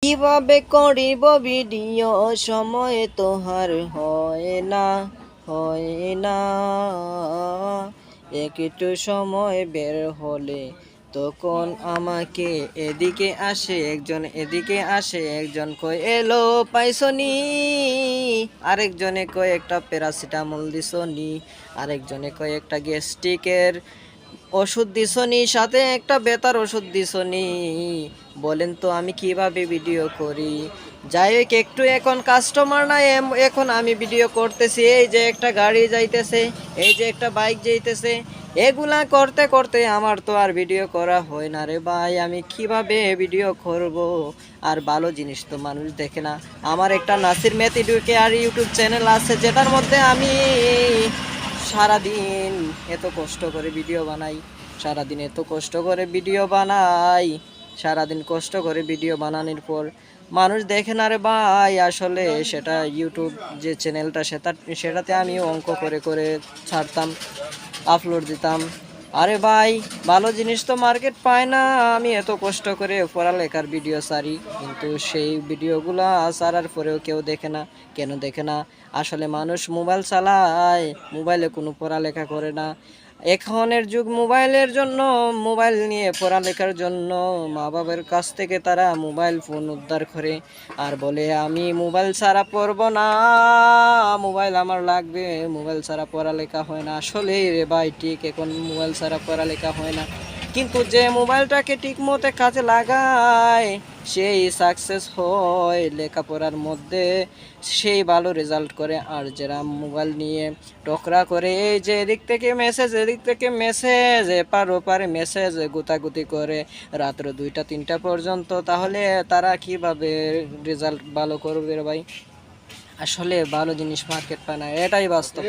কিভাবে করিব ভিডিও, সময় তো হার হয় না, হয় না। একটু সময় বের হলে তখন আমাকে এদিকে আসে একজন, এদিকে আসে একজন, কয় এলো পাইছনি, আরেকজনে কয় একটা প্যারাসিটামল দিছনি, আরেকজনে কয় একটা গ্যাস্ট্রিকের ওষুধ দিছনি, সাথে একটা বেতার ওষুধ দিছনি। বলেন তো আমি কিভাবে ভিডিও করি? যাই হোক, একটু এখন কাস্টমার নাই, এখন আমি ভিডিও করতেছি। এই যে একটা গাড়ি যাইতেছে, এই যে একটা বাইক যাইতেছে, এগুলা করতে করতে আমার তো আর ভিডিও করা হয় না রে ভাই। আমি কিভাবে ভিডিও করব? আর ভালো জিনিস তো মানুষ দেখে না। আমার একটা নাসির মেথি ঢুকে আর ইউটিউব চ্যানেল আছে, যেটার মধ্যে আমি সারাদিন এত কষ্ট করে ভিডিও বানাই, সারাদিন এত কষ্ট করে ভিডিও বানাই, সারাদিন কষ্ট করে ভিডিও বানানোর পর মানুষ দেখে না রে ভাই। আসলে সেটা ইউটিউব যে চ্যানেলটা সেটাতে আমি অঙ্ক করে করে ছাড়তাম, আপলোড দিতাম। আরে ভাই, ভালো জিনিস তো মার্কেট পায় না। আমি এত কষ্ট করে পড়ালেখার ভিডিও ছাড়ি, কিন্তু সেই ভিডিওগুলো ছাড়ার পরেও কেউ দেখে না। কেন দেখে না? আসলে মানুষ মোবাইল চালায়, মোবাইলে কোনো পড়ালেখা করে না। এখনের যুগ মোবাইলের জন্য, মোবাইল নিয়ে পড়ালেখার জন্য মা বাবার কাছ থেকে তারা মোবাইল ফোন উদ্ধার করে আর বলে আমি মোবাইল ছাড়া পড়বো না, মোবাইল আমার লাগবে, মোবাইল ছাড়া পড়ালেখা হয় না। আসলে রে ভাই, ঠিক এখন মোবাইল ছাড়া পড়ালেখা হয় না, কিন্তু যে মোবাইলটাকে ঠিক মতো কাজে লাগায় সেই সাকসেস হয় লেখাপড়ার মধ্যে, সেই ভালো রেজাল্ট করে। আর যারা মোবাইল নিয়ে টকরা করে, এই যে এদিক থেকে মেসেজ, এদিক থেকে মেসেজ, এপার ওপারে মেসেজ গুতাগুতি করে রাত্র 2টা 3টা পর্যন্ত, তাহলে তারা কিভাবে রেজাল্ট ভালো করবে রে ভাই? আসলে ভালো জিনিস মার্কেট পায় না, এটাই বাস্তব।